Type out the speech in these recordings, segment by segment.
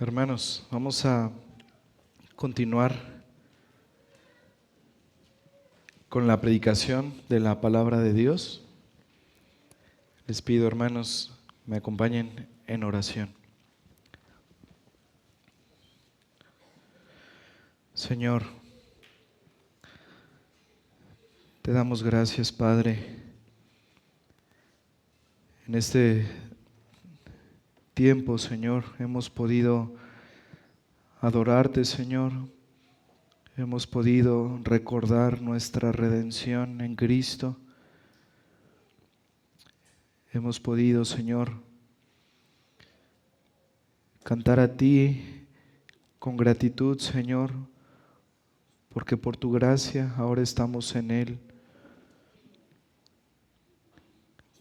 Hermanos, vamos a continuar con la predicación de la palabra de Dios. Les pido, hermanos, me acompañen en oración. Señor, te damos gracias, Padre, en este tiempo, Señor, hemos podido adorarte, Señor. Hemos podido recordar nuestra redención en Cristo. Hemos podido, Señor, cantar a ti con gratitud, Señor, porque por tu gracia ahora estamos en Él.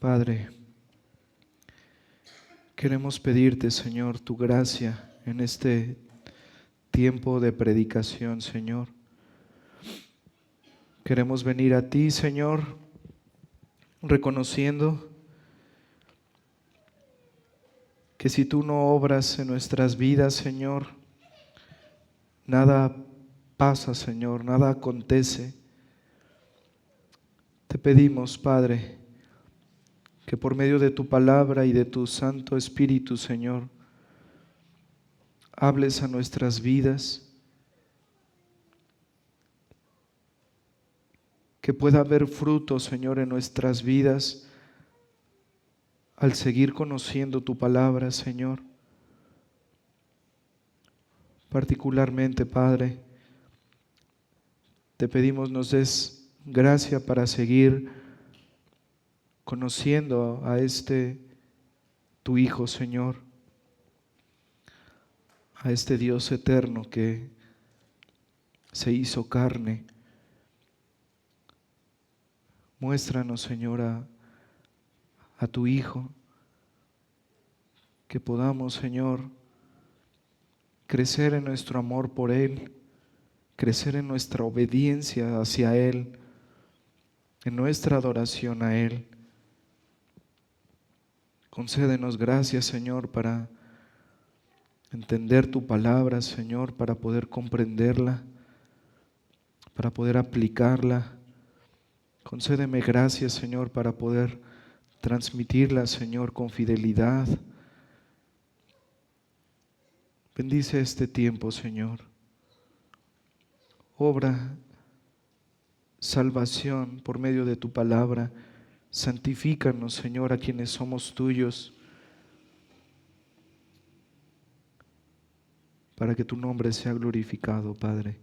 Padre, queremos pedirte, Señor, tu gracia en este tiempo de predicación, Señor. Queremos venir a ti, Señor, reconociendo que si tú no obras en nuestras vidas, Señor, nada pasa, Señor, nada acontece. Te pedimos, Padre, que por medio de tu palabra y de tu Santo Espíritu, Señor, hables a nuestras vidas, que pueda haber fruto, Señor, en nuestras vidas al seguir conociendo tu palabra, Señor. Particularmente, Padre, te pedimos nos des gracia para seguir conociendo a tu Hijo, Señor, a este Dios eterno que se hizo carne. Muéstranos, Señor, a tu Hijo, que podamos, Señor, crecer en nuestro amor por Él, crecer en nuestra obediencia hacia Él, en nuestra adoración a Él. Concédenos gracias, Señor, para entender tu palabra, Señor, para poder comprenderla, para poder aplicarla. Concédeme gracias, Señor, para poder transmitirla, Señor, con fidelidad. Bendice este tiempo, Señor. Obra salvación por medio de tu palabra. Santifícanos, Señor, a quienes somos tuyos, para que tu nombre sea glorificado, Padre.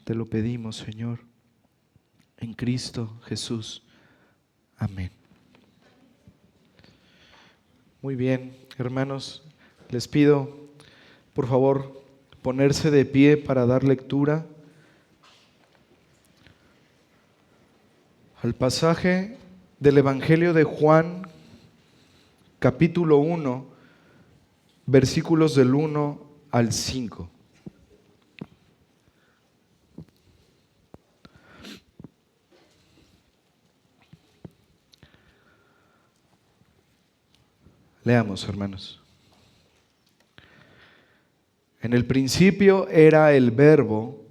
Te lo pedimos, Señor, en Cristo Jesús. Amén. Muy bien, hermanos, les pido, por favor, ponerse de pie para dar lectura al pasaje del Evangelio de Juan, capítulo 1, versículos del 1 al 5. Leamos, hermanos. En el principio era el Verbo,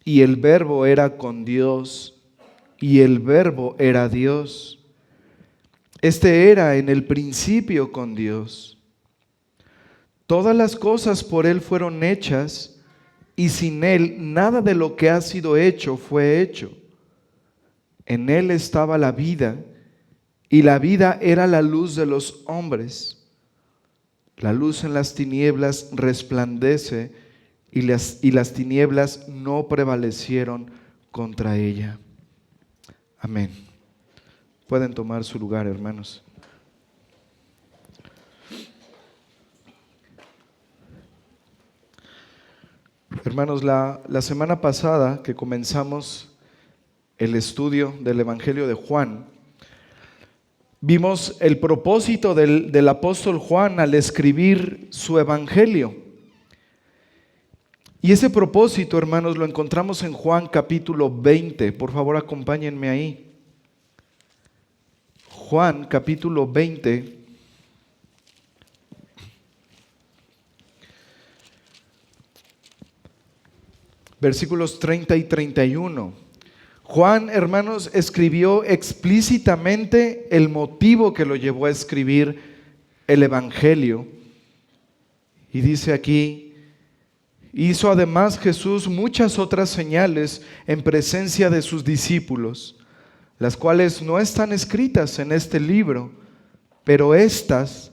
y el Verbo era con Dios, y el Verbo era Dios. Este era en el principio con Dios. Todas las cosas por Él fueron hechas, y sin Él nada de lo que ha sido hecho fue hecho. En Él estaba la vida, y la vida era la luz de los hombres. La luz en las tinieblas resplandece, y las tinieblas no prevalecieron contra ella. Amén. Pueden tomar su lugar, hermanos. Hermanos, la semana pasada que comenzamos el estudio del Evangelio de Juan, vimos el propósito del apóstol Juan al escribir su Evangelio. Y ese propósito, hermanos, lo encontramos en Juan capítulo 20. Por favor, acompáñenme ahí. Juan capítulo 20. versículos 30 y 31. Juan, hermanos, escribió explícitamente el motivo que lo llevó a escribir el Evangelio. Y dice aquí: hizo además Jesús muchas otras señales en presencia de sus discípulos, las cuales no están escritas en este libro, pero estas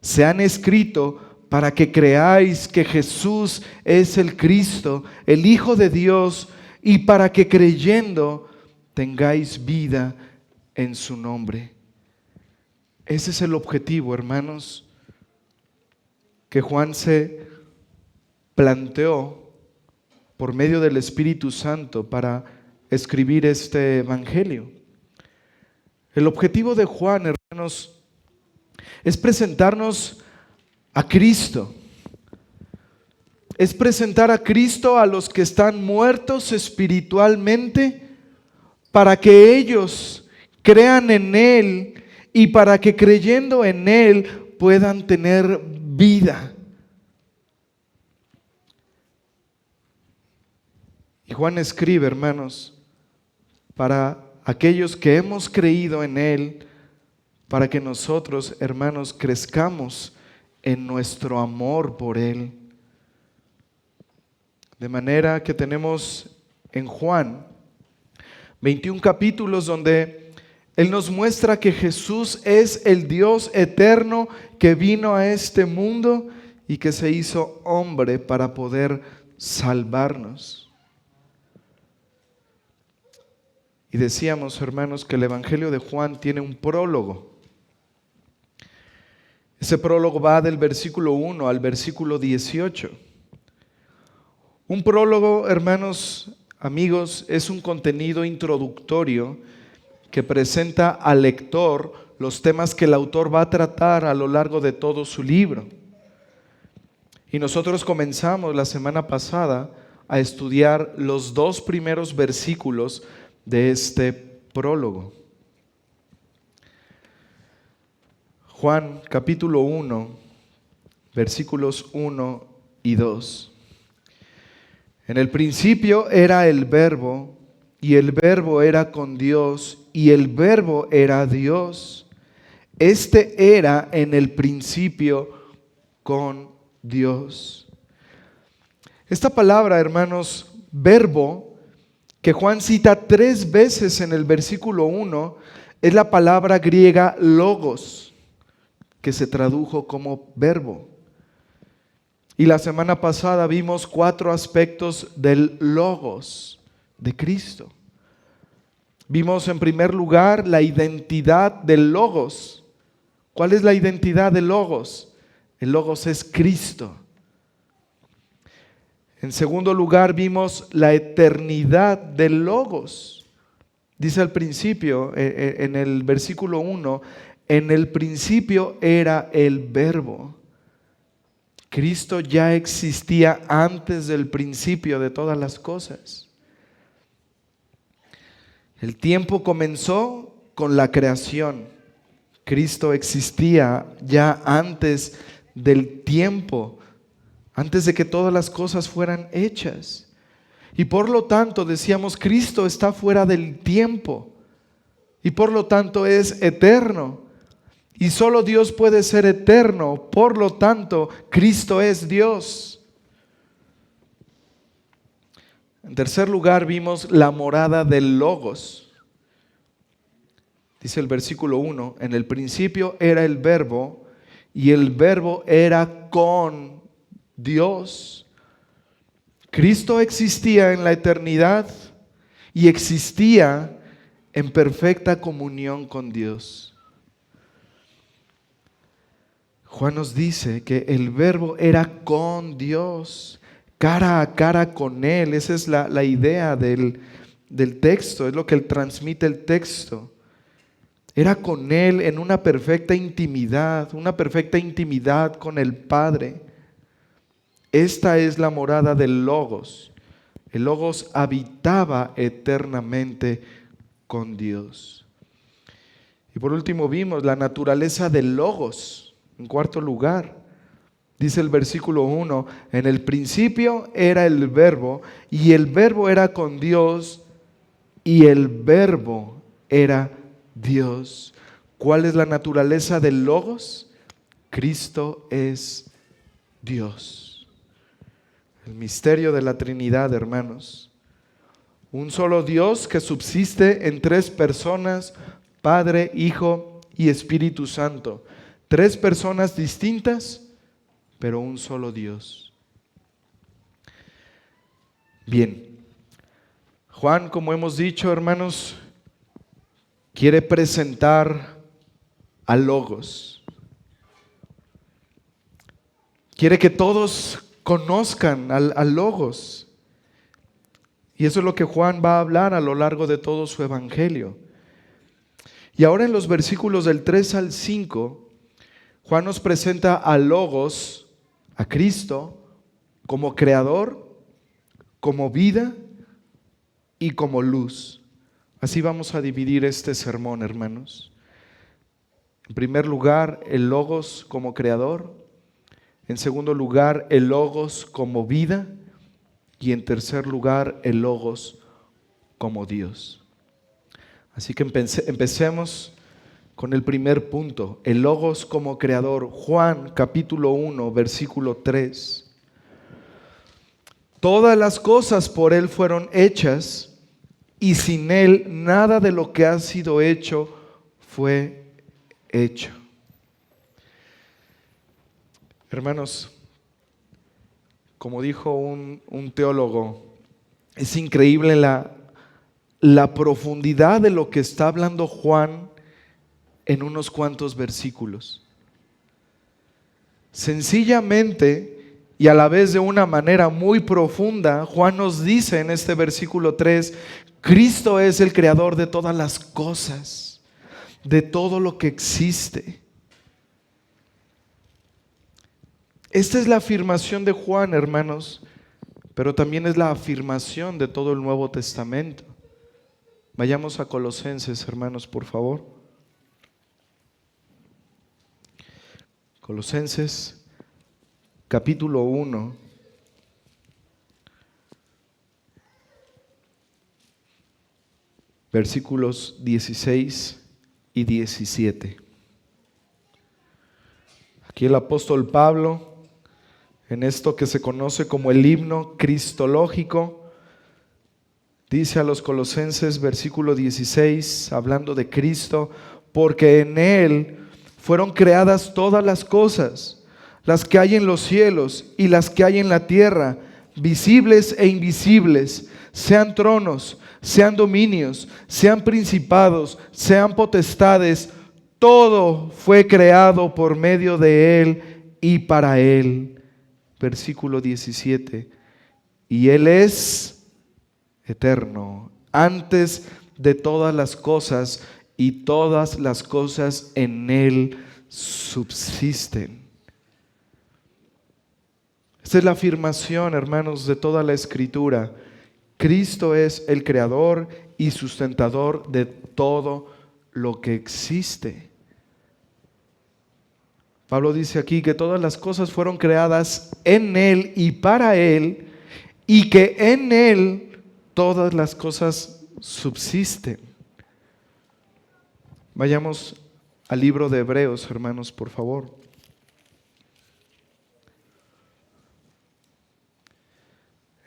se han escrito para que creáis que Jesús es el Cristo, el Hijo de Dios, y para que creyendo tengáis vida en su nombre. Ese es el objetivo, hermanos, que Juan se planteó por medio del Espíritu Santo para escribir este Evangelio. El objetivo de Juan, hermanos, es presentarnos a Cristo. Es presentar a Cristo a los que están muertos espiritualmente, para que ellos crean en Él y para que creyendo en Él puedan tener vida. Y Juan escribe, hermanos, para aquellos que hemos creído en Él, para que nosotros, hermanos, crezcamos en nuestro amor por Él. De manera que tenemos en Juan 21 capítulos donde Él nos muestra que Jesús es el Dios eterno que vino a este mundo y que se hizo hombre para poder salvarnos. Y decíamos, hermanos, que el Evangelio de Juan tiene un prólogo. Ese prólogo va del versículo 1 al versículo 18. Un prólogo, hermanos, amigos, es un contenido introductorio que presenta al lector los temas que el autor va a tratar a lo largo de todo su libro. Y nosotros comenzamos la semana pasada a estudiar los 2 primeros versículos de este prólogo. Juan capítulo 1, versículos 1 y 2. En el principio era el Verbo, y el Verbo era con Dios, y el Verbo era Dios. Este era en el principio con Dios. Esta palabra, hermanos, verbo, que Juan cita 3 veces en el versículo 1, es la palabra griega logos, que se tradujo como verbo. Y la semana pasada vimos 4 aspectos del logos de Cristo. Vimos en primer lugar la identidad del logos. ¿Cuál es la identidad del logos? El logos es Cristo. En segundo lugar vimos la eternidad del logos. Dice al principio, en el versículo 1, en el principio era el Verbo. Cristo ya existía antes del principio de todas las cosas. El tiempo comenzó con la creación. Cristo existía ya antes del tiempo, antes de que todas las cosas fueran hechas. Y por lo tanto, decíamos, Cristo está fuera del tiempo y por lo tanto es eterno. Y solo Dios puede ser eterno, por lo tanto, Cristo es Dios. En tercer lugar, vimos la morada del Logos. Dice el versículo 1, en el principio era el Verbo, y el Verbo era con Dios. Cristo existía en la eternidad y existía en perfecta comunión con Dios. Juan nos dice que el Verbo era con Dios, cara a cara con Él. Esa es la idea del texto, es lo que Él transmite el texto. Era con Él en una perfecta intimidad con el Padre. Esta es la morada del Logos. El Logos habitaba eternamente con Dios. Y por último vimos la naturaleza del Logos. En cuarto lugar, Dice el versículo 1, en el principio era el verbo, y el verbo era con Dios, y el verbo era Dios. ¿Cuál es la naturaleza del Logos? Cristo es Dios. El misterio de la Trinidad, hermanos. Un solo Dios que subsiste en tres personas, Padre, Hijo y Espíritu Santo. Tres personas distintas, pero un solo Dios. Bien, Juan, como hemos dicho, hermanos, quiere presentar al Logos. Quiere que todos conozcan al Logos. Y eso es lo que Juan va a hablar a lo largo de todo su evangelio. Y ahora en los versículos del 3 al 5, Juan nos presenta al Logos, a Cristo, como creador, como vida y como luz. Así vamos a dividir este sermón, hermanos. En primer lugar, el Logos como creador. En segundo lugar, el Logos como vida. Y en tercer lugar, el Logos como Dios. Así que empecemos con el primer punto, el Logos como creador. Juan capítulo 1, versículo 3. Todas las cosas por Él fueron hechas, y sin Él nada de lo que ha sido hecho fue hecho. Hermanos, como dijo un teólogo, es increíble la profundidad de lo que está hablando Juan en unos cuantos versículos. Sencillamente y a la vez de una manera muy profunda, Juan nos dice en este versículo 3, Cristo es el creador de todas las cosas, de todo lo que existe. Esta es la afirmación de Juan, hermanos, pero también es la afirmación de todo el Nuevo Testamento. Vayamos a Colosenses, hermanos, por favor. Colosenses, capítulo 1. Versículos 16 y 17. Aquí el apóstol Pablo, en esto que se conoce como el himno cristológico, dice a los colosenses, versículo 16, hablando de Cristo, porque en Él fueron creadas todas las cosas, las que hay en los cielos y las que hay en la tierra, visibles e invisibles, sean tronos, sean dominios, sean principados, sean potestades, todo fue creado por medio de Él y para Él. Versículo 17, y Él es eterno, antes de todas las cosas, y todas las cosas en Él subsisten. Esta es la afirmación, hermanos, de toda la Escritura. Cristo es el creador y sustentador de todo lo que existe. Pablo dice aquí que todas las cosas fueron creadas en Él y para Él, y que en Él todas las cosas subsisten. Vayamos al libro de Hebreos, hermanos, por favor.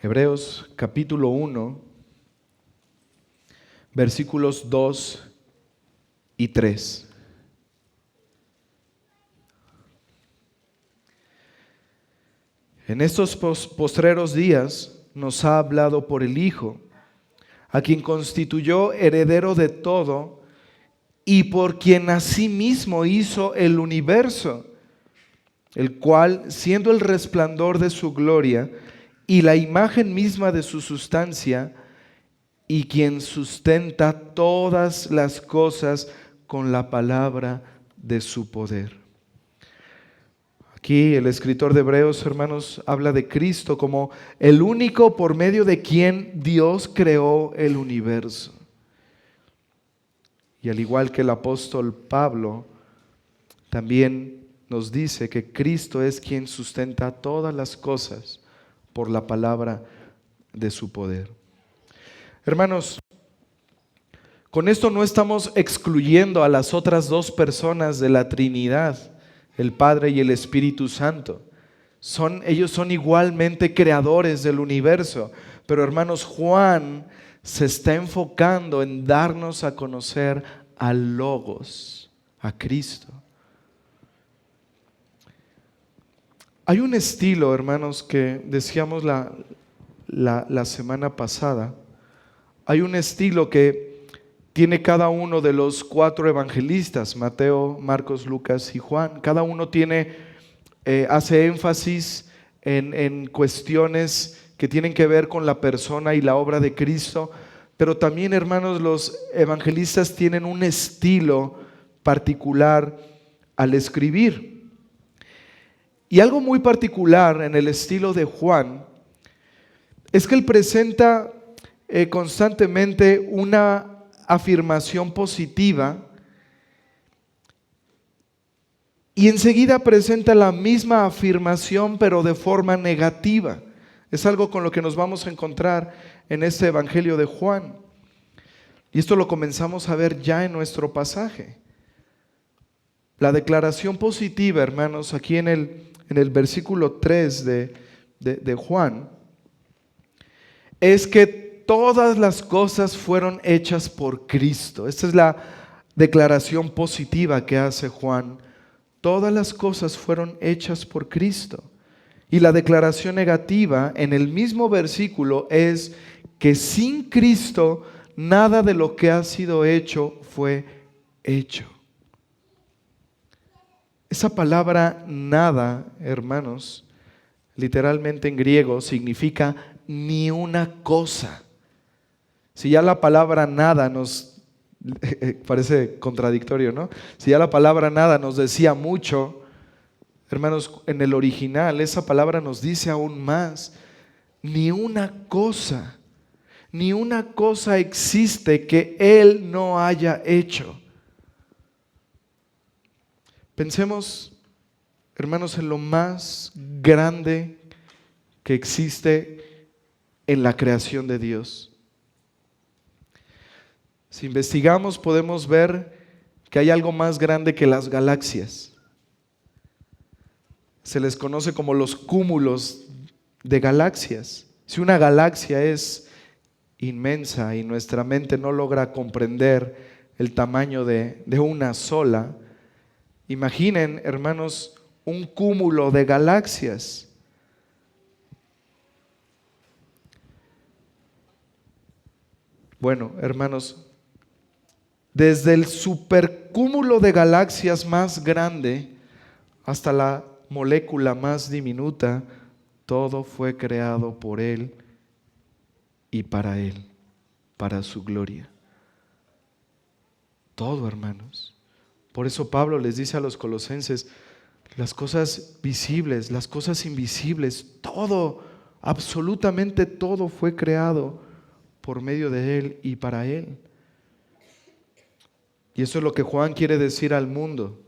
Hebreos capítulo 1, versículos 2 y 3. En estos postreros días nos ha hablado por el Hijo, a quien constituyó heredero de todo y por quien asimismo hizo el universo, el cual, siendo el resplandor de su gloria y la imagen misma de su sustancia, y quien sustenta todas las cosas con la palabra de su poder. Aquí el escritor de Hebreos, hermanos, habla de Cristo como el único por medio de quien Dios creó el universo. Y al igual que el apóstol Pablo, también nos dice que Cristo es quien sustenta todas las cosas por la palabra de su poder. Hermanos, con esto no estamos excluyendo a las otras dos personas de la Trinidad, el Padre y el Espíritu Santo. Ellos son igualmente creadores del universo. Pero hermanos, Juan se está enfocando en darnos a conocer al Logos, a Cristo. Hay un estilo, hermanos, que decíamos la semana pasada. Hay un estilo que tiene cada uno de los 4 evangelistas, Mateo, Marcos, Lucas y Juan. Cada uno hace énfasis en cuestiones que tienen que ver con la persona y la obra de Cristo, pero también, hermanos, los evangelistas tienen un estilo particular al escribir. Y algo muy particular en el estilo de Juan es que él presenta constantemente una afirmación positiva y enseguida presenta la misma afirmación pero de forma negativa. Es algo con lo que nos vamos a encontrar en este Evangelio de Juan. Y esto lo comenzamos a ver ya en nuestro pasaje. La declaración positiva, hermanos, aquí en el versículo 3 de Juan, es que todas las cosas fueron hechas por Cristo. Esta es la declaración positiva que hace Juan. Todas las cosas fueron hechas por Cristo. Y la declaración negativa en el mismo versículo es que sin Cristo nada de lo que ha sido hecho fue hecho. Esa palabra nada, hermanos, literalmente en griego significa ni una cosa. Si ya la palabra nada nos parece contradictorio, ¿no? Si ya la palabra nada nos decía mucho, hermanos, en el original esa palabra nos dice aún más. Ni una cosa existe que Él no haya hecho. Pensemos, hermanos, en lo más grande que existe en la creación de Dios. Si investigamos podemos ver que hay algo más grande que las galaxias. Se les conoce como los cúmulos de galaxias. Si una galaxia es inmensa y nuestra mente no logra comprender el tamaño de una sola, imaginen, hermanos, un cúmulo de galaxias. Bueno, hermanos, desde el supercúmulo de galaxias más grande hasta la molécula más diminuta, todo fue creado por Él y para Él, para su gloria. Todo, hermanos. Por eso Pablo les dice a los colosenses, las cosas visibles, las cosas invisibles, todo, absolutamente todo fue creado por medio de Él y para Él. Y eso es lo que Juan quiere decir al mundo.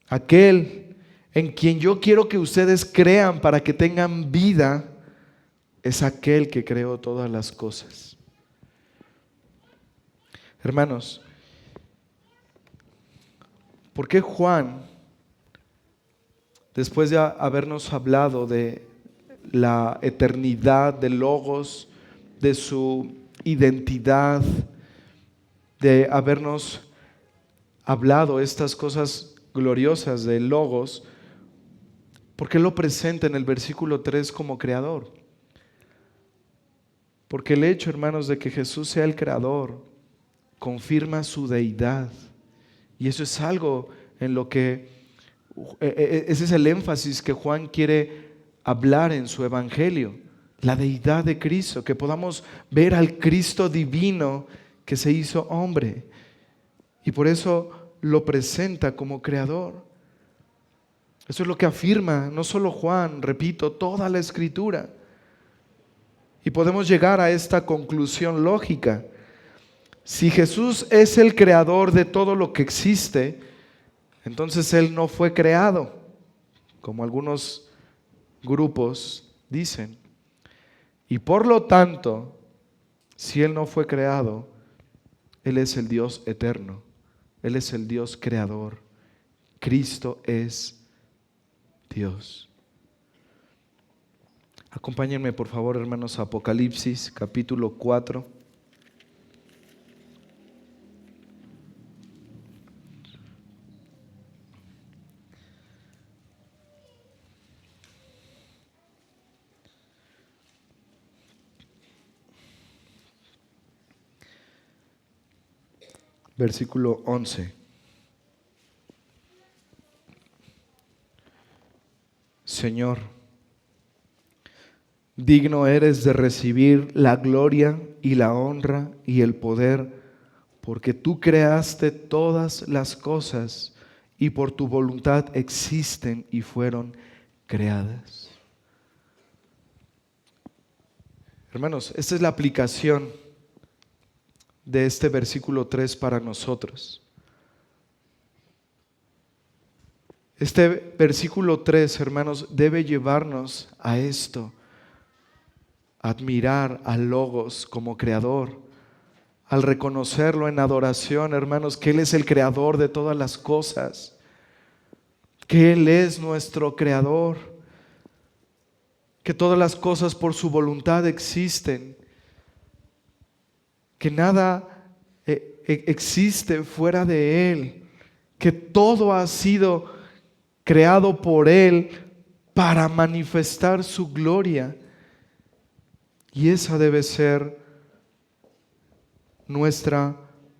Aquel en quien yo quiero que ustedes crean para que tengan vida es aquel que creó todas las cosas. Hermanos, ¿por qué Juan, después de habernos hablado de la eternidad del Logos, de su identidad, de habernos hablado estas cosas gloriosas del Logos, ¿por qué lo presenta en el versículo 3 como creador? Porque el hecho, hermanos, de que Jesús sea el creador confirma su deidad. Y eso es algo en lo que, ese es el énfasis que Juan quiere hablar en su evangelio. La deidad de Cristo, que podamos ver al Cristo divino que se hizo hombre. Y por eso lo presenta como creador. Eso es lo que afirma no solo Juan, repito, toda la Escritura. Y podemos llegar a esta conclusión lógica. Si Jesús es el creador de todo lo que existe, entonces Él no fue creado, como algunos grupos dicen. Y por lo tanto, si Él no fue creado, Él es el Dios eterno, Él es el Dios creador. Cristo es Dios. Acompáñenme por favor, hermanos, a Apocalipsis capítulo 4. Versículo 11. Señor, digno eres de recibir la gloria y la honra y el poder, porque tú creaste todas las cosas y por tu voluntad existen y fueron creadas. Hermanos, esta es la aplicación de este versículo 3 para nosotros. Este versículo 3, hermanos, debe llevarnos a esto, a admirar al Logos como creador, al reconocerlo en adoración, hermanos, que Él es el creador de todas las cosas, que Él es nuestro creador, que todas las cosas por su voluntad existen, que nada existe fuera de Él, que todo ha sido creado por Él para manifestar su gloria. Y esa debe ser nuestra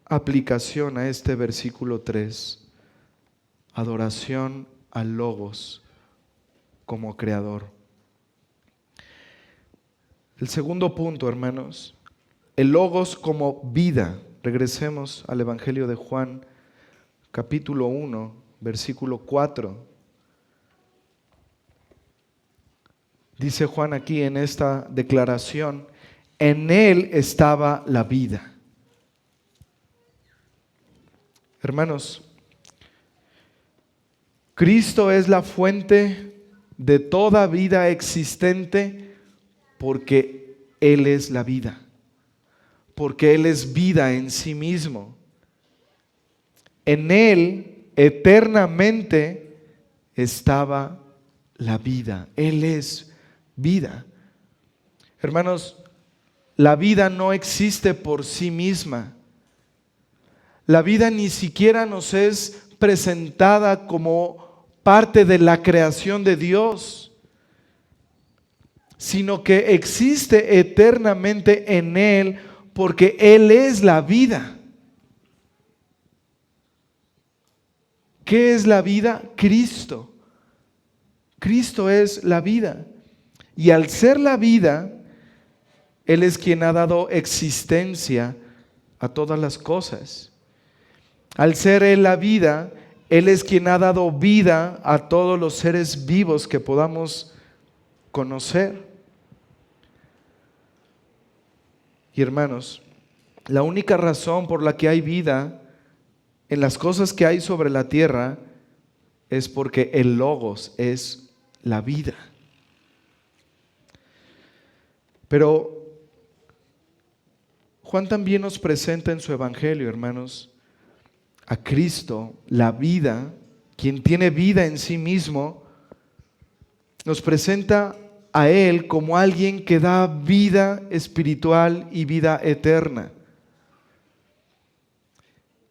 aplicación a este versículo 3. Adoración al Logos como creador. El segundo punto, hermanos, el Logos como vida. Regresemos al Evangelio de Juan, capítulo 1, versículo 4. Dice Juan aquí en esta declaración, en Él estaba la vida. Hermanos, Cristo es la fuente de toda vida existente porque Él es la vida, porque Él es vida en sí mismo. En Él eternamente estaba la vida. Él es vida. Hermanos, la vida no existe por sí misma. La vida ni siquiera nos es presentada como parte de la creación de Dios, sino que existe eternamente en Él porque Él es la vida. ¿Qué es la vida? Cristo. Cristo es la vida. Y al ser la vida, Él es quien ha dado existencia a todas las cosas. Al ser Él la vida, Él es quien ha dado vida a todos los seres vivos que podamos conocer. Y hermanos, la única razón por la que hay vida en las cosas que hay sobre la tierra es porque el Logos es la vida. Pero Juan también nos presenta en su evangelio, hermanos, a Cristo, la vida, quien tiene vida en sí mismo, nos presenta a Él como alguien que da vida espiritual y vida eterna.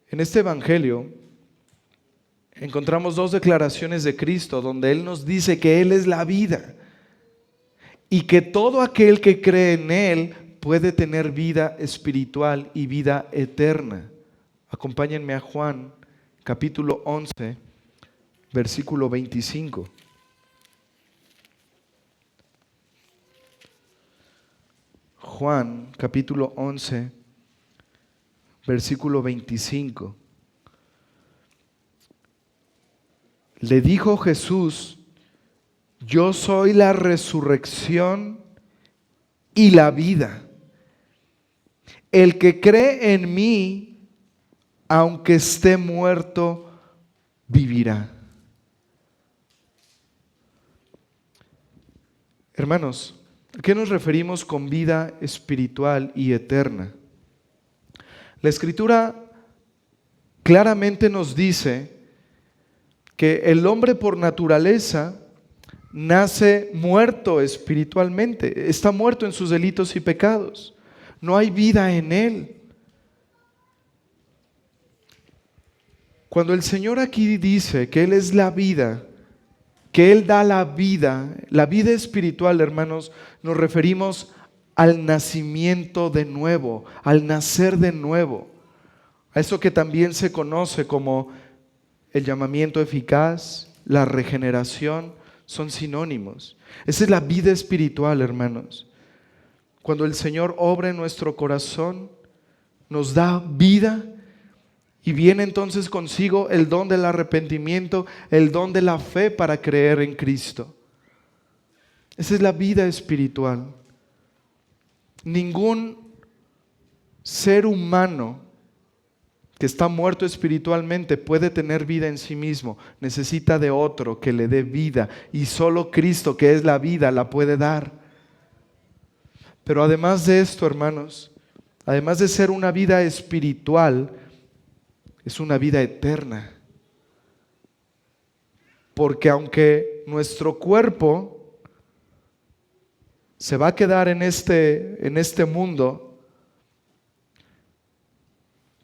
En este evangelio encontramos dos declaraciones de Cristo donde Él nos dice que Él es la vida y que todo aquel que cree en Él puede tener vida espiritual y vida eterna. Acompáñenme a Juan, capítulo 11, versículo 25. Juan, capítulo 11, versículo 25. Le dijo Jesús: yo soy la resurrección y la vida. El que cree en mí, aunque esté muerto, vivirá. Hermanos, ¿a qué nos referimos con vida espiritual y eterna? La Escritura claramente nos dice que el hombre por naturaleza nace muerto espiritualmente, está muerto en sus delitos y pecados. No hay vida en él. Cuando el Señor aquí dice que Él es la vida, que Él da la vida espiritual, hermanos, nos referimos al nacimiento de nuevo, al nacer de nuevo, a eso que también se conoce como el llamamiento eficaz, la regeneración, son sinónimos. Esa es la vida espiritual, hermanos. Cuando el Señor obra en nuestro corazón, nos da vida y viene entonces consigo el don del arrepentimiento, el don de la fe para creer en Cristo. Esa es la vida espiritual. Ningún ser humano que está muerto espiritualmente puede tener vida en sí mismo. Necesita de otro que le dé vida y solo Cristo, que es la vida, la puede dar. Pero además de esto, hermanos, además de ser una vida espiritual, es una vida eterna. Porque aunque nuestro cuerpo se va a quedar en este mundo,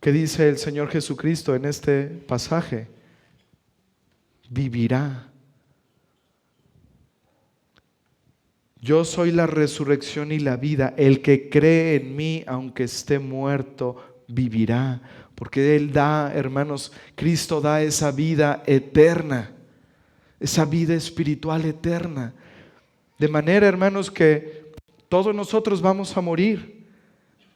¿qué dice el Señor Jesucristo en este pasaje? Vivirá. Yo soy la resurrección y la vida. El que cree en mí, aunque esté muerto, vivirá. Porque Él da, hermanos, Cristo da esa vida eterna, esa vida espiritual eterna. De manera, hermanos, que todos nosotros vamos a morir,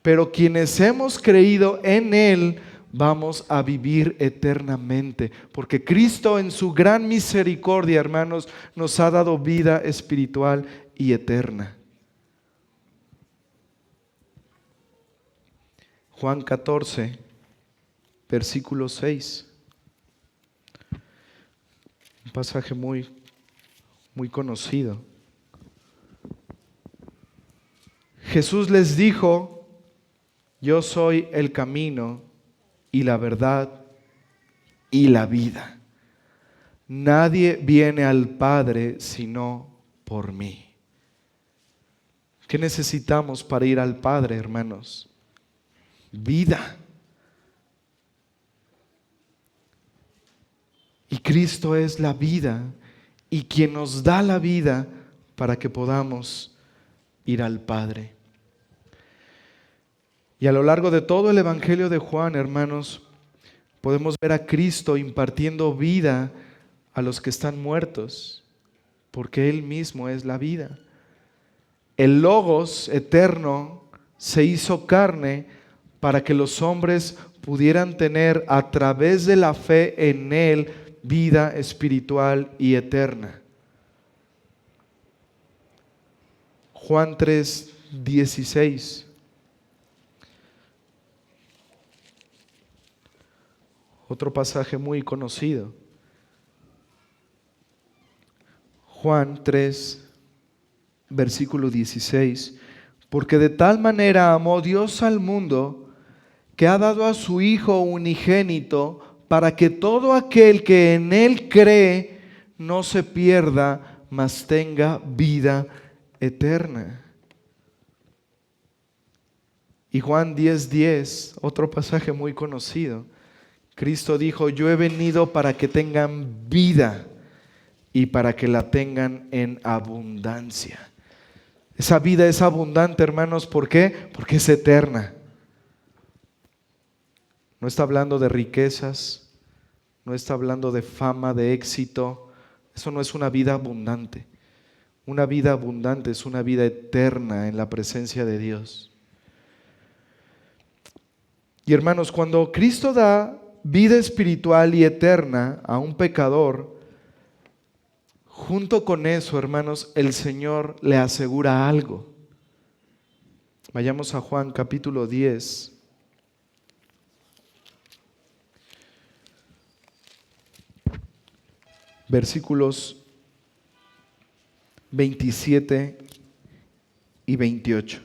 pero quienes hemos creído en Él vamos a vivir eternamente, porque Cristo en su gran misericordia, hermanos, nos ha dado vida espiritual y eterna. Juan 14, versículo 6. Un pasaje muy conocido. Jesús les dijo: yo soy el camino y la verdad y la vida. Nadie viene al Padre sino por mí. ¿Qué necesitamos para ir al Padre, hermanos? Vida. Y Cristo es la vida y quien nos da la vida para que podamos ir al Padre. Y a lo largo de todo el Evangelio de Juan, hermanos, podemos ver a Cristo impartiendo vida a los que están muertos, porque Él mismo es la vida. El Logos eterno se hizo carne para que los hombres pudieran tener a través de la fe en Él vida espiritual y eterna. Juan 3:16. Otro pasaje muy conocido. Juan 3, versículo 16. Porque de tal manera amó Dios al mundo que ha dado a su Hijo unigénito para que todo aquel que en Él cree no se pierda, mas tenga vida eterna. Y Juan 10:10, otro pasaje muy conocido. Cristo dijo: yo he venido para que tengan vida y para que la tengan en abundancia. Esa vida es abundante, hermanos. ¿Por qué? Porque es eterna. No está hablando de riquezas, no está hablando de fama, de éxito. Eso no es una vida abundante. Una vida abundante es una vida eterna en la presencia de Dios. Y hermanos, cuando Cristo da vida espiritual y eterna a un pecador, junto con eso, hermanos, el Señor le asegura algo. Vayamos a Juan capítulo 10. versículos 27 y 28.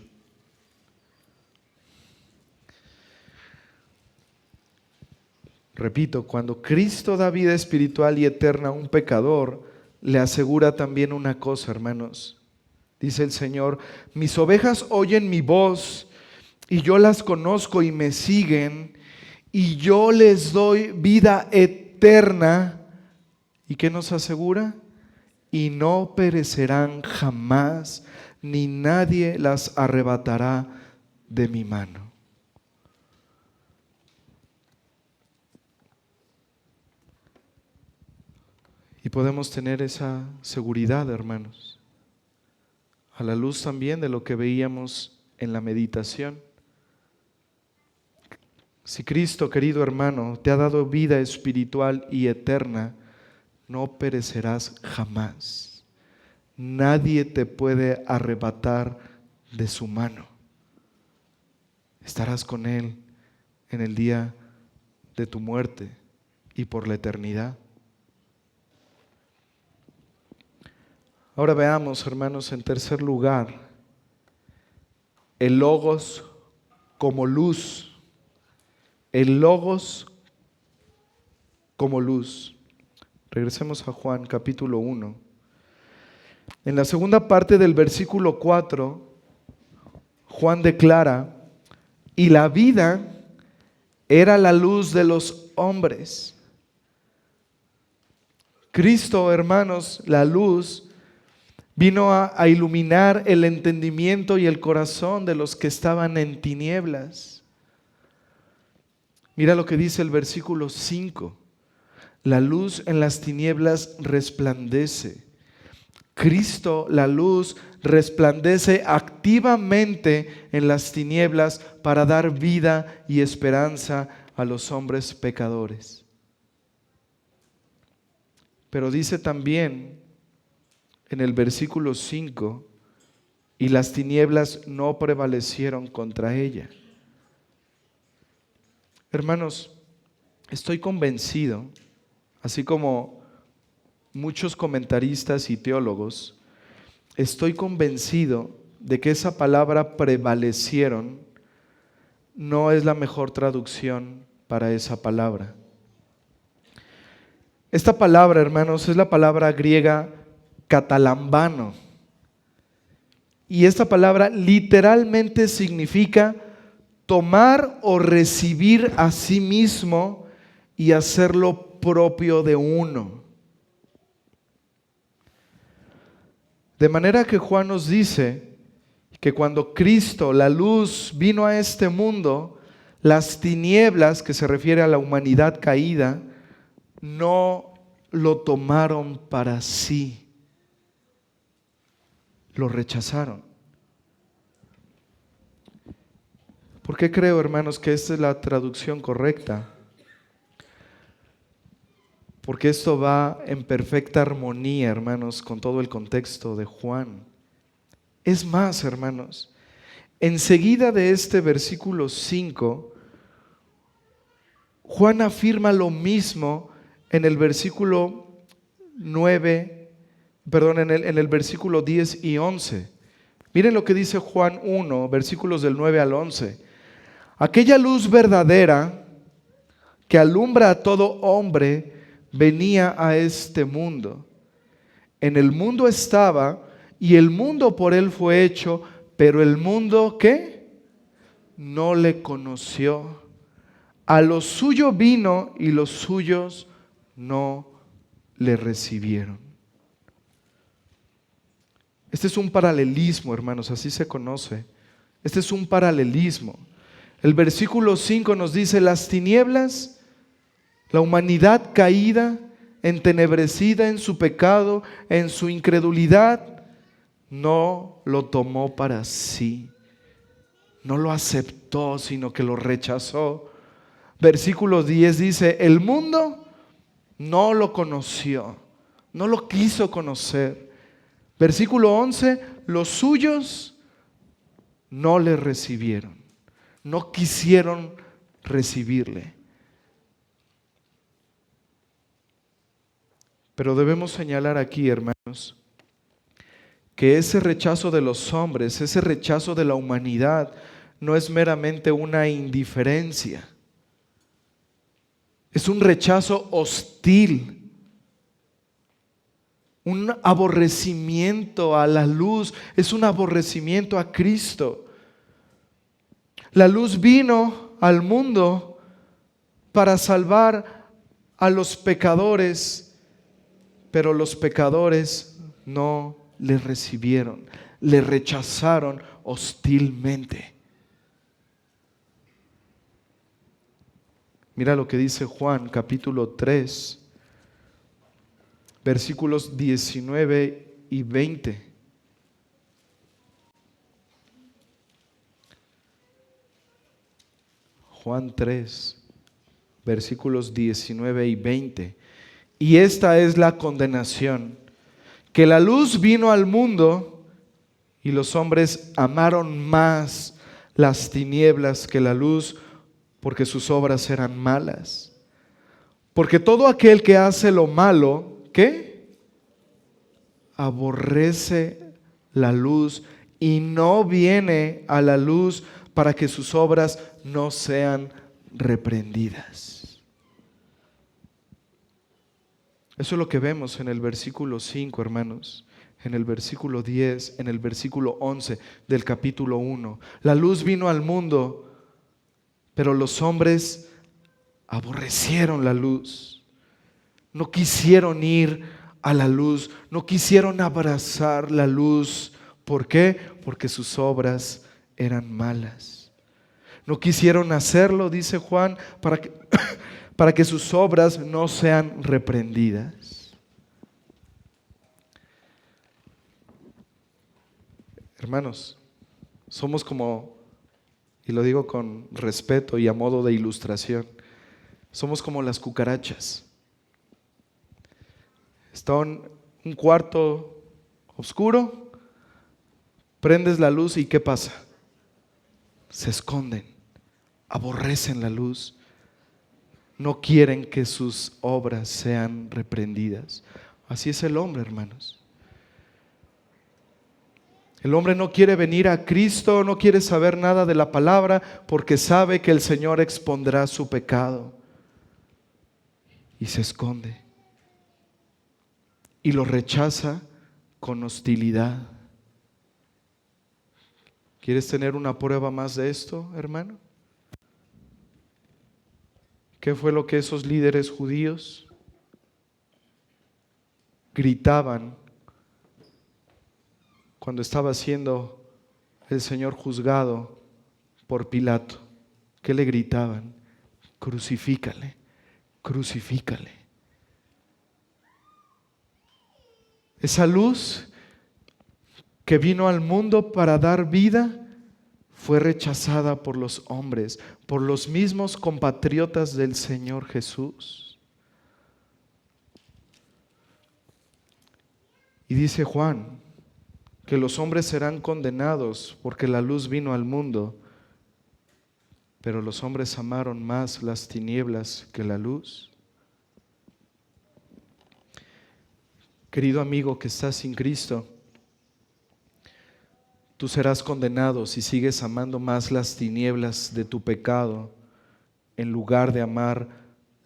Repito, cuando Cristo da vida espiritual y eterna a un pecador, le asegura también una cosa, hermanos. Dice el Señor: mis ovejas oyen mi voz y yo las conozco y me siguen, y yo les doy vida eterna. ¿Y qué nos asegura? Y no perecerán jamás, ni nadie las arrebatará de mi mano. Y podemos tener esa seguridad, hermanos, a la luz también de lo que veíamos en la meditación. Si Cristo, querido hermano, te ha dado vida espiritual y eterna, no perecerás jamás. Nadie te puede arrebatar de su mano. Estarás con Él en el día de tu muerte y por la eternidad. Ahora veamos, hermanos, en tercer lugar, el Logos como luz. El Logos como luz. Regresemos a Juan capítulo 1. En la segunda parte del versículo 4, Juan declara: y la vida era la luz de los hombres. Cristo, hermanos, la luz, vino a iluminar el entendimiento y el corazón de los que estaban en tinieblas. Mira lo que dice el versículo 5. La luz en las tinieblas resplandece. Cristo, la luz, resplandece activamente en las tinieblas para dar vida y esperanza a los hombres pecadores. Pero dice también en el versículo 5, y las tinieblas no prevalecieron contra ella. Hermanos, estoy convencido, así como muchos comentaristas y teólogos, estoy convencido de que esa palabra prevalecieron no es la mejor traducción para esa palabra. Esta palabra, hermanos, es la palabra griega catalambano. Y esta palabra literalmente significa tomar o recibir a sí mismo y hacerlo propio de uno. De manera que Juan nos dice que cuando Cristo, la luz, vino a este mundo, las tinieblas, que se refiere a la humanidad caída, no lo tomaron para sí. Lo rechazaron. ¿Por qué creo, hermanos, que esta es la traducción correcta? Porque esto va en perfecta armonía, hermanos, con todo el contexto de Juan. Es más, hermanos, enseguida de este versículo 5, Juan afirma lo mismo en el versículo 9, en el versículo 10 y 11. Miren lo que dice Juan 1, versículos del 9 al 11. Aquella luz verdadera que alumbra a todo hombre venía a este mundo. En el mundo estaba y el mundo por él fue hecho, pero el mundo, ¿qué? No le conoció. A lo suyo vino y los suyos no le recibieron. Este es un paralelismo, hermanos, así se conoce. Este es un paralelismo. El versículo 5 nos dice: las tinieblas, la humanidad caída, entenebrecida en su pecado, en su incredulidad, no lo tomó para sí. No lo aceptó, sino que lo rechazó. Versículo 10 dice: el mundo no lo conoció, no lo quiso conocer. Versículo 11, los suyos no le recibieron, no quisieron recibirle. Pero debemos señalar aquí, hermanos, que ese rechazo de los hombres, ese rechazo de la humanidad, no es meramente una indiferencia. Es un rechazo hostil, un aborrecimiento a la luz, es un aborrecimiento a Cristo. La luz vino al mundo para salvar a los pecadores, pero los pecadores no le recibieron, le rechazaron hostilmente. Mira lo que dice Juan capítulo 3, versículos 19 y 20. Juan 3, versículos 19 y 20. Y esta es la condenación, que la luz vino al mundo y los hombres amaron más las tinieblas que la luz, porque sus obras eran malas. Porque todo aquel que hace lo malo, ¿qué? Aborrece la luz y no viene a la luz para que sus obras no sean reprendidas. Eso es lo que vemos en el versículo 5, hermanos, en el versículo 10, en el versículo 11 del capítulo 1. La luz vino al mundo, pero los hombres aborrecieron la luz. No quisieron ir a la luz, no quisieron abrazar la luz. ¿Por qué? Porque sus obras eran malas. No quisieron hacerlo, dice Juan, para que sus obras no sean reprendidas. Hermanos, somos como, y lo digo con respeto y a modo de ilustración, somos como las cucarachas. Está en un cuarto oscuro, prendes la luz y ¿qué pasa? Se esconden, aborrecen la luz, no quieren que sus obras sean reprendidas. Así es el hombre, hermanos. El hombre no quiere venir a Cristo, no quiere saber nada de la palabra porque sabe que el Señor expondrá su pecado y se esconde y lo rechaza con hostilidad. ¿Quieres tener una prueba más de esto, hermano? ¿Qué fue lo que esos líderes judíos gritaban cuando estaba siendo el Señor juzgado por Pilato? ¿Qué le gritaban? Crucifícale, crucifícale. Esa luz que vino al mundo para dar vida fue rechazada por los hombres, por los mismos compatriotas del Señor Jesús. Y dice Juan que los hombres serán condenados porque la luz vino al mundo, pero los hombres amaron más las tinieblas que la luz. Querido amigo que estás sin Cristo, tú serás condenado si sigues amando más las tinieblas de tu pecado en lugar de amar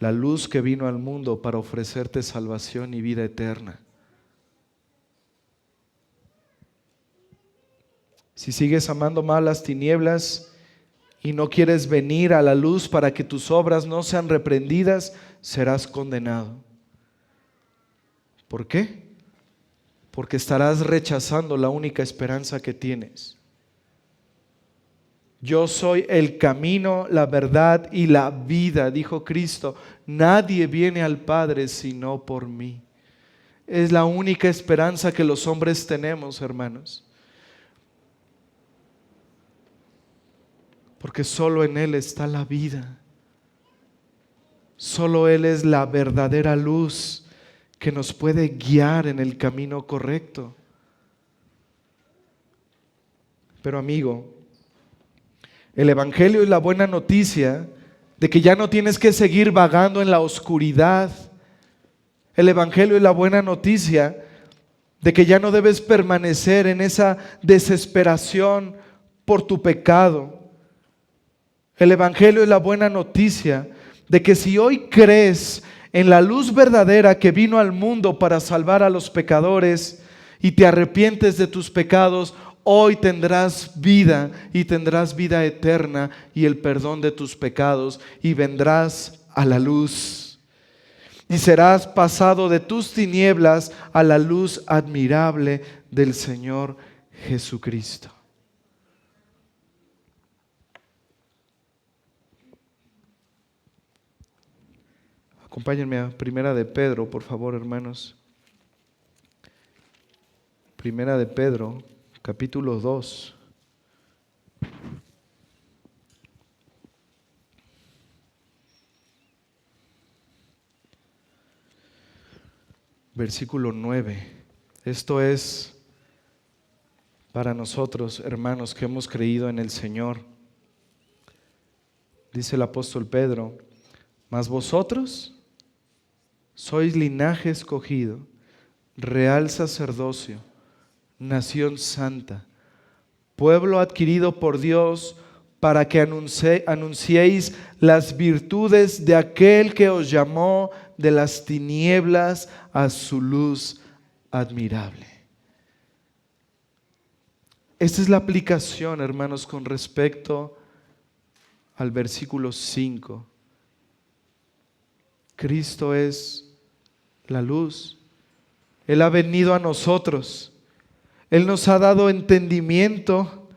la luz que vino al mundo para ofrecerte salvación y vida eterna. Si sigues amando más las tinieblas y no quieres venir a la luz para que tus obras no sean reprendidas, serás condenado. ¿Por qué? Porque estarás rechazando la única esperanza que tienes. Yo soy el camino, la verdad y la vida, dijo Cristo. Nadie viene al Padre sino por mí. Es la única esperanza que los hombres tenemos, hermanos. Porque solo en Él está la vida. Solo Él es la verdadera luz que nos puede guiar en el camino correcto. Pero amigo, el Evangelio es la buena noticia de que ya no tienes que seguir vagando en la oscuridad. El Evangelio es la buena noticia de que ya no debes permanecer en esa desesperación por tu pecado. El Evangelio es la buena noticia de que si hoy crees en la luz verdadera que vino al mundo para salvar a los pecadores y te arrepientes de tus pecados, hoy tendrás vida y tendrás vida eterna y el perdón de tus pecados y vendrás a la luz. Y serás pasado de tus tinieblas a la luz admirable del Señor Jesucristo. Acompáñenme a Primera de Pedro, por favor, hermanos. Primera de Pedro, capítulo 2. Versículo 9. Esto es para nosotros, hermanos, que hemos creído en el Señor. Dice el apóstol Pedro: mas vosotros sois linaje escogido, real sacerdocio, nación santa, pueblo adquirido por Dios, para que anunciéis las virtudes de aquel que os llamó de las tinieblas a su luz admirable. Esta es la aplicación, hermanos, con respecto al versículo 5. Cristo es la luz. Él ha venido a nosotros. Él nos ha dado entendimiento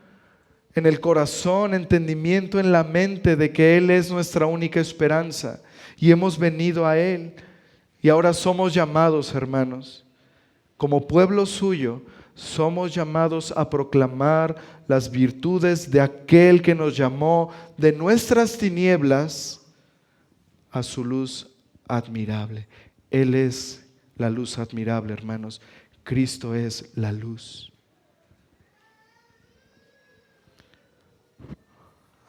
en el corazón, entendimiento en la mente de que Él es nuestra única esperanza. Y hemos venido a Él. Y ahora somos llamados, hermanos, como pueblo suyo, somos llamados a proclamar las virtudes de aquel que nos llamó de nuestras tinieblas a su luz admirable. Él es la luz admirable, hermanos. Cristo es la luz.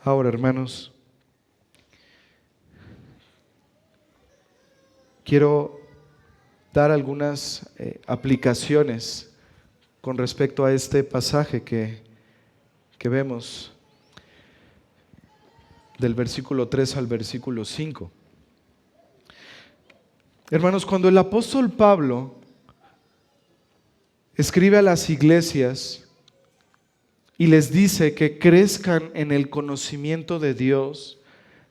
Ahora, hermanos, quiero dar algunas aplicaciones con respecto a este pasaje que vemos del versículo 3 al versículo 5. Hermanos, cuando el apóstol Pablo escribe a las iglesias y les dice que crezcan en el conocimiento de Dios,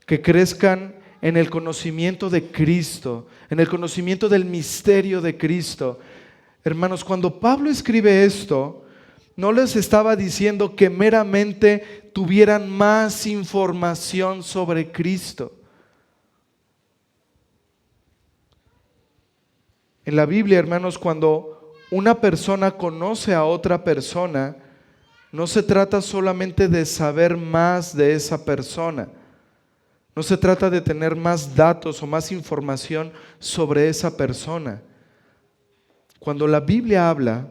que crezcan en el conocimiento de Cristo, en el conocimiento del misterio de Cristo. Hermanos, cuando Pablo escribe esto, no les estaba diciendo que meramente tuvieran más información sobre Cristo. En la Biblia, hermanos, cuando una persona conoce a otra persona, no se trata solamente de saber más de esa persona. No se trata de tener más datos o más información sobre esa persona. Cuando la Biblia habla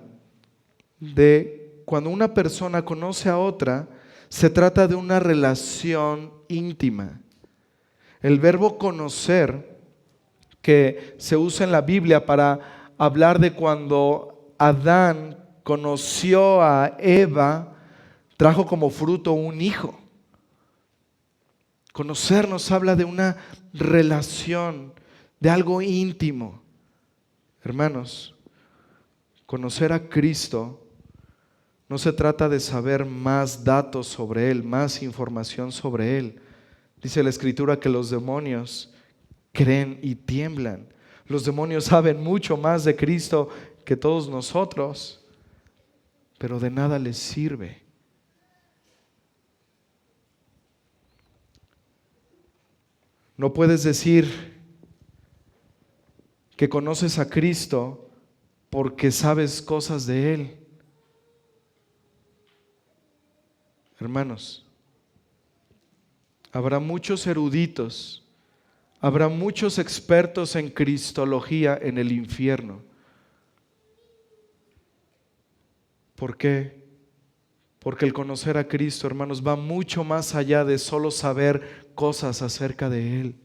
de cuando una persona conoce a otra, se trata de una relación íntima. El verbo conocer, que se usa en la Biblia para hablar de cuando Adán conoció a Eva, trajo como fruto un hijo. Conocer nos habla de una relación, de algo íntimo. Hermanos, conocer a Cristo no se trata de saber más datos sobre Él, más información sobre Él. Dice la Escritura que los demonios creen y tiemblan. Los demonios saben mucho más de Cristo que todos nosotros, pero de nada les sirve. No puedes decir que conoces a Cristo porque sabes cosas de Él. Hermanos, habrá muchos eruditos, habrá muchos expertos en cristología en el infierno. ¿Por qué? Porque el conocer a Cristo, hermanos, va mucho más allá de solo saber cosas acerca de Él.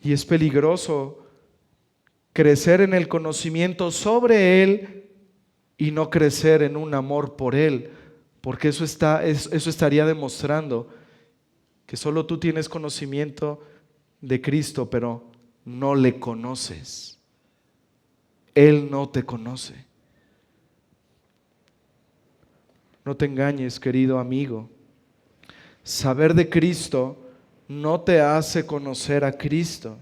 Y es peligroso crecer en el conocimiento sobre Él y no crecer en un amor por Él, porque eso estaría demostrando que solo tú tienes conocimiento de Cristo, pero no le conoces. Él no te conoce. No te engañes, querido amigo. Saber de Cristo no te hace conocer a Cristo.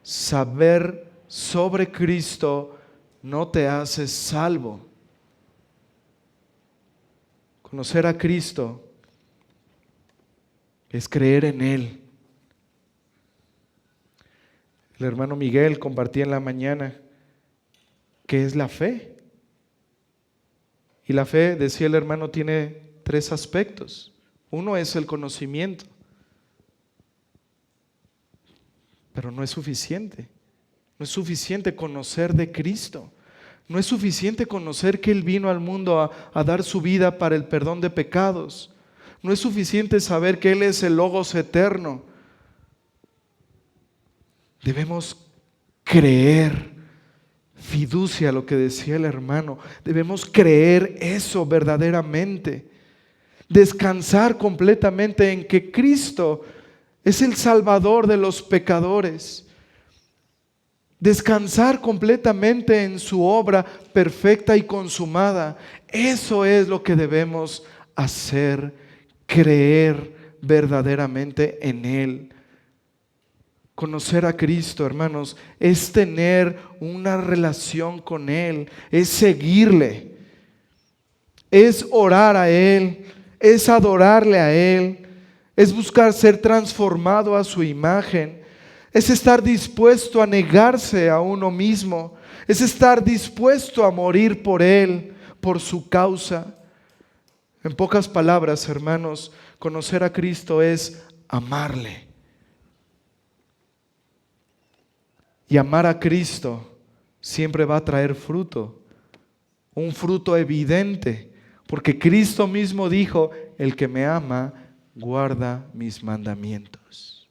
Saber sobre Cristo no te hace salvo. Conocer a Cristo es creer en Él. El hermano Miguel compartía en la mañana qué es la fe. Y la fe, decía el hermano, tiene 3 aspectos. Uno es el conocimiento, pero no es suficiente. No es suficiente conocer de Cristo. No es suficiente conocer que Él vino al mundo a dar su vida para el perdón de pecados. No es suficiente saber que Él es el Logos eterno. Debemos creer, fiducia, lo que decía el hermano. Debemos creer eso verdaderamente. Descansar completamente en que Cristo es el Salvador de los pecadores. Descansar completamente en su obra perfecta y consumada. Eso es lo que debemos hacer, creer verdaderamente en Él. Conocer a Cristo, hermanos, es tener una relación con Él, es seguirle, es orar a Él, es adorarle a Él, es buscar ser transformado a su imagen, es estar dispuesto a negarse a uno mismo, es estar dispuesto a morir por Él, por su causa. En pocas palabras, hermanos, conocer a Cristo es amarle. Y amar a Cristo siempre va a traer fruto, un fruto evidente, porque Cristo mismo dijo: el que me ama, guarda mis mandamientos.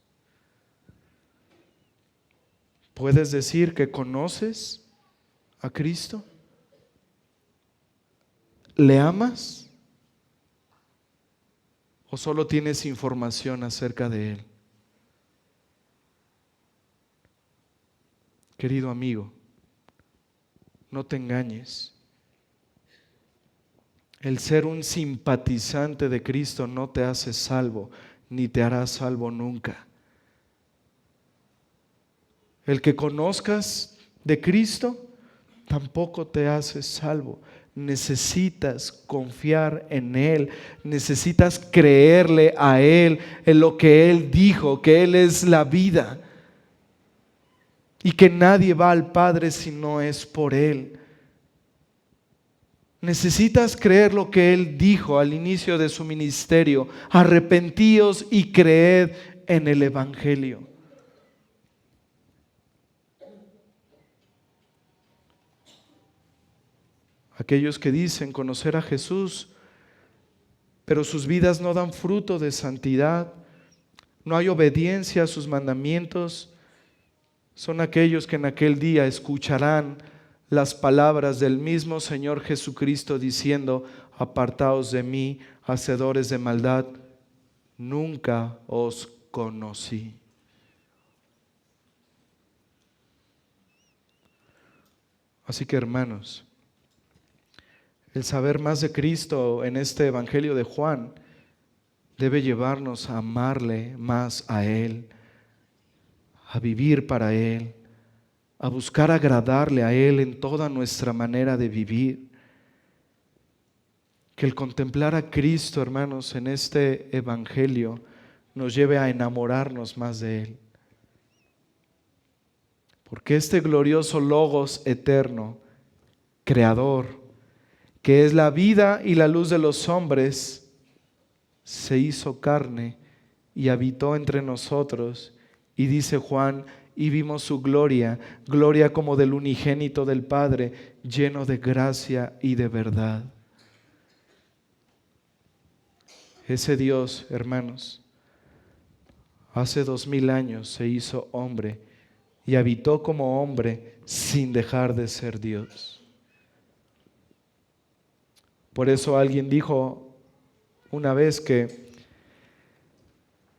¿Puedes decir que conoces a Cristo? ¿Le amas? ¿O solo tienes información acerca de Él? Querido amigo, no te engañes. El ser un simpatizante de Cristo no te hace salvo, ni te hará salvo nunca. El que conozcas de Cristo tampoco te hace salvo. Necesitas confiar en Él, necesitas creerle a Él en lo que Él dijo, que Él es la vida y que nadie va al Padre si no es por Él. Necesitas creer lo que Él dijo al inicio de su ministerio: arrepentíos y creed en el Evangelio. Aquellos que dicen conocer a Jesús, pero sus vidas no dan fruto de santidad, no hay obediencia a sus mandamientos, son aquellos que en aquel día escucharán las palabras del mismo Señor Jesucristo diciendo: apartaos de mí, hacedores de maldad, nunca os conocí. Así que, hermanos, el saber más de Cristo en este Evangelio de Juan debe llevarnos a amarle más a Él, a vivir para Él, a buscar agradarle a Él en toda nuestra manera de vivir. Que el contemplar a Cristo, hermanos, en este Evangelio nos lleve a enamorarnos más de Él. Porque este glorioso Logos eterno, creador, que es la vida y la luz de los hombres, se hizo carne y habitó entre nosotros. Y dice Juan: y vimos su gloria, gloria como del unigénito del Padre, lleno de gracia y de verdad. Ese Dios, hermanos, hace 2000 años se hizo hombre y habitó como hombre sin dejar de ser Dios. Por eso alguien dijo una vez que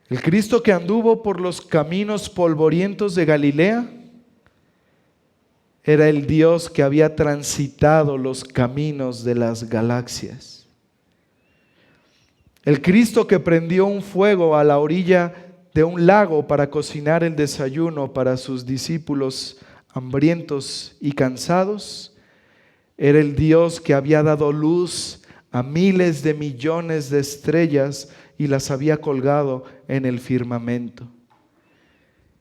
el Cristo que anduvo por los caminos polvorientos de Galilea era el Dios que había transitado los caminos de las galaxias. El Cristo que prendió un fuego a la orilla de un lago para cocinar el desayuno para sus discípulos hambrientos y cansados, era el Dios que había dado luz a miles de millones de estrellas y las había colgado en el firmamento.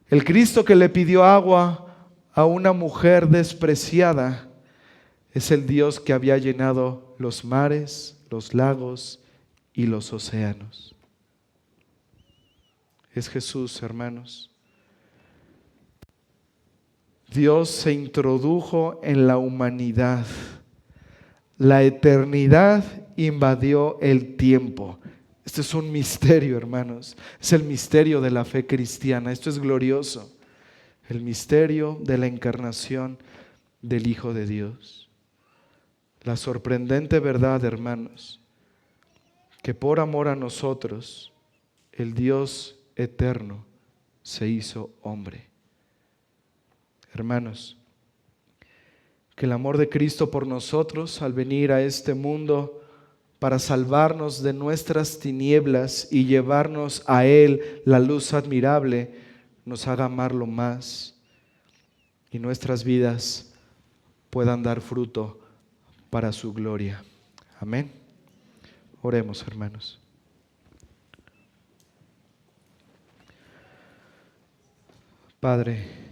El Cristo que le pidió agua a una mujer despreciada es el Dios que había llenado los mares, los lagos y los océanos. Es Jesús, hermanos. Dios se introdujo en la humanidad. La eternidad invadió el tiempo. Este es un misterio, hermanos. Es el misterio de la fe cristiana. Esto es glorioso. El misterio de la encarnación del Hijo de Dios. La sorprendente verdad, hermanos, que por amor a nosotros, el Dios eterno se hizo hombre. Hermanos, que el amor de Cristo por nosotros al venir a este mundo para salvarnos de nuestras tinieblas y llevarnos a Él la luz admirable, nos haga amarlo más y nuestras vidas puedan dar fruto para su gloria. Amén. Oremos, hermanos. Padre,